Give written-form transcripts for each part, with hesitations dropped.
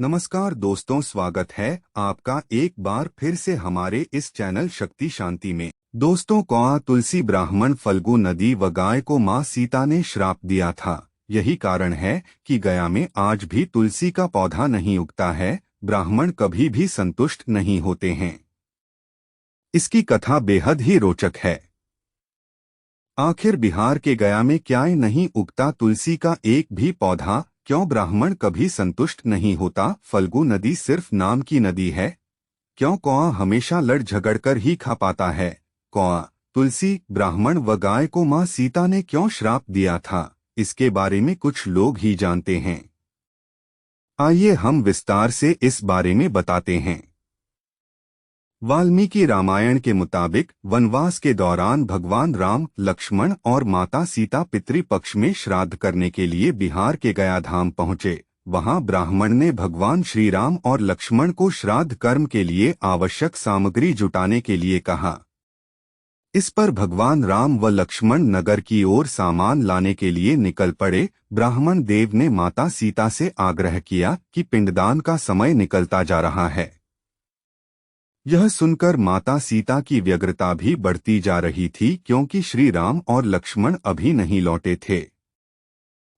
नमस्कार दोस्तों, स्वागत है आपका एक बार फिर से हमारे इस चैनल शक्ति शांति में। दोस्तों, कौआ, तुलसी, ब्राह्मण, फल्गु नदी व गाय को मां सीता ने श्राप दिया था। यही कारण है कि गया में आज भी तुलसी का पौधा नहीं उगता है। ब्राह्मण कभी भी संतुष्ट नहीं होते हैं। इसकी कथा बेहद ही रोचक है। आखिर बिहार के गया में क्या नहीं उगता तुलसी का एक भी पौधा? क्यों ब्राह्मण कभी संतुष्ट नहीं होता? फल्गु नदी सिर्फ नाम की नदी है? क्यों कौआ हमेशा लड़ झगड़ कर ही खा पाता है? कौआ, तुलसी, ब्राह्मण व गाय को मां सीता ने क्यों श्राप दिया था, इसके बारे में कुछ लोग ही जानते हैं। आइए हम विस्तार से इस बारे में बताते हैं। वाल्मीकि रामायण के मुताबिक वनवास के दौरान भगवान राम, लक्ष्मण और माता सीता पितृपक्ष में श्राद्ध करने के लिए बिहार के गया धाम पहुँचे। वहां ब्राह्मण ने भगवान श्री राम और लक्ष्मण को श्राद्ध कर्म के लिए आवश्यक सामग्री जुटाने के लिए कहा। इस पर भगवान राम व लक्ष्मण नगर की ओर सामान लाने के लिए निकल पड़े। ब्राह्मण देव ने माता सीता से आग्रह किया कि पिंडदान का समय निकलता जा रहा है। यह सुनकर माता सीता की व्यग्रता भी बढ़ती जा रही थी, क्योंकि श्री राम और लक्ष्मण अभी नहीं लौटे थे।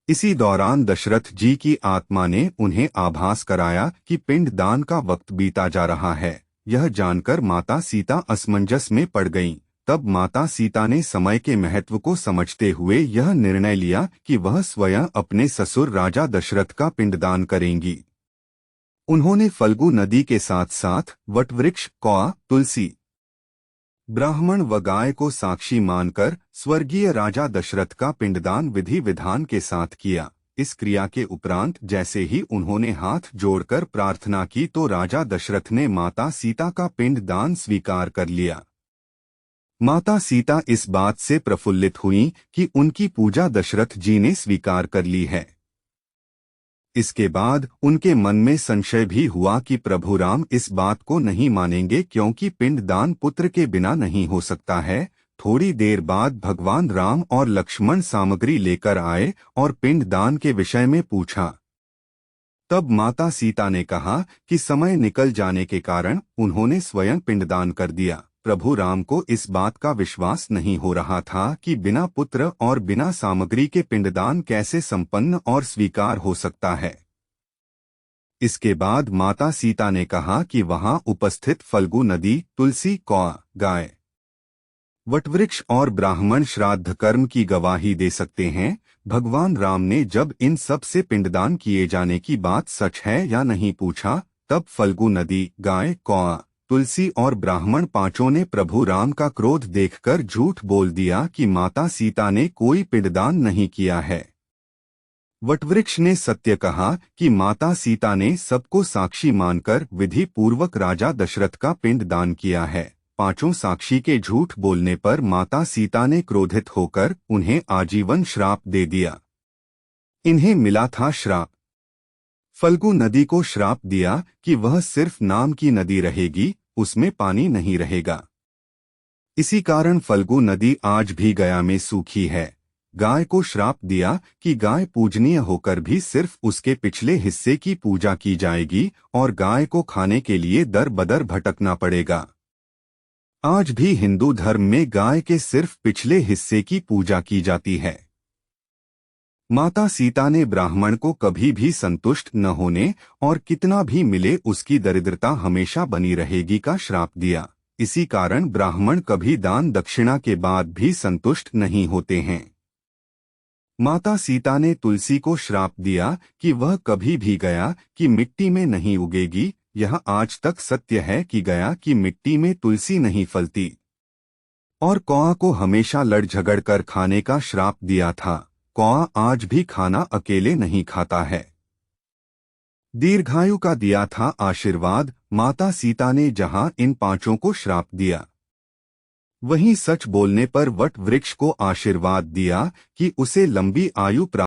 इसी दौरान दशरथ जी की आत्मा ने उन्हें आभास कराया कि पिंडदान का वक्त बीता जा रहा है। यह जानकर माता सीता असमंजस में पड़ गईं। तब माता सीता ने समय के महत्व को समझते हुए यह निर्णय लिया कि वह स्वयं अपने ससुर राजा दशरथ का पिंडदान करेंगी। उन्होंने फल्गु नदी के साथ साथ वटवृक्ष, कौआ, तुलसी, ब्राह्मण व गाय को साक्षी मानकर स्वर्गीय राजा दशरथ का पिंडदान विधि विधान के साथ किया। इस क्रिया के उपरांत जैसे ही उन्होंने हाथ जोड़कर प्रार्थना की तो राजा दशरथ ने माता सीता का पिंडदान स्वीकार कर लिया। माता सीता इस बात से प्रफुल्लित हुईं कि उनकी पूजा दशरथ जी ने स्वीकार कर ली है। इसके बाद उनके मन में संशय भी हुआ कि प्रभु राम इस बात को नहीं मानेंगे, क्योंकि पिंडदान पुत्र के बिना नहीं हो सकता है। थोड़ी देर बाद भगवान राम और लक्ष्मण सामग्री लेकर आए और पिंडदान के विषय में पूछा। तब माता सीता ने कहा कि समय निकल जाने के कारण उन्होंने स्वयं पिंडदान कर दिया। प्रभु राम को इस बात का विश्वास नहीं हो रहा था कि बिना पुत्र और बिना सामग्री के पिंडदान कैसे संपन्न और स्वीकार हो सकता है। इसके बाद माता सीता ने कहा कि वहां उपस्थित फल्गु नदी, तुलसी, कौआ, गाय, वटवृक्ष और ब्राह्मण श्राद्ध कर्म की गवाही दे सकते हैं। भगवान राम ने जब इन सब से पिंडदान किए जाने की बात सच है या नहीं पूछा, तब फल्गु नदी, गाय, कौआ, तुलसी और ब्राह्मण पांचों ने प्रभु राम का क्रोध देखकर झूठ बोल दिया कि माता सीता ने कोई पिंडदान नहीं किया है। वटवृक्ष ने सत्य कहा कि माता सीता ने सबको साक्षी मानकर विधि पूर्वक राजा दशरथ का पिंडदान किया है। पांचों साक्षी के झूठ बोलने पर माता सीता ने क्रोधित होकर उन्हें आजीवन श्राप दे दिया। इन्हें मिला था श्राप। फल्गु नदी को श्राप दिया कि वह सिर्फ नाम की नदी रहेगी, उसमें पानी नहीं रहेगा। इसी कारण फल्गु नदी आज भी गया में सूखी है। गाय को श्राप दिया कि गाय पूजनीय होकर भी सिर्फ उसके पिछले हिस्से की पूजा की जाएगी और गाय को खाने के लिए दर बदर भटकना पड़ेगा। आज भी हिंदू धर्म में गाय के सिर्फ पिछले हिस्से की पूजा की जाती है। माता सीता ने ब्राह्मण को कभी भी संतुष्ट न होने और कितना भी मिले उसकी दरिद्रता हमेशा बनी रहेगी का श्राप दिया। इसी कारण ब्राह्मण कभी दान दक्षिणा के बाद भी संतुष्ट नहीं होते हैं। माता सीता ने तुलसी को श्राप दिया कि वह कभी भी गया की मिट्टी में नहीं उगेगी। यह आज तक सत्य है कि गया की मिट्टी में तुलसी नहीं फलती। और कौआ को हमेशा लड़ झगड़ कर खाने का श्राप दिया था। कौआ आज भी खाना अकेले नहीं खाता है। दीर्घायु का दिया था आशीर्वाद। माता सीता ने जहां इन पांचों को श्राप दिया, वहीं सच बोलने पर वट वृक्ष को आशीर्वाद दिया कि उसे लंबी आयु प्राप्त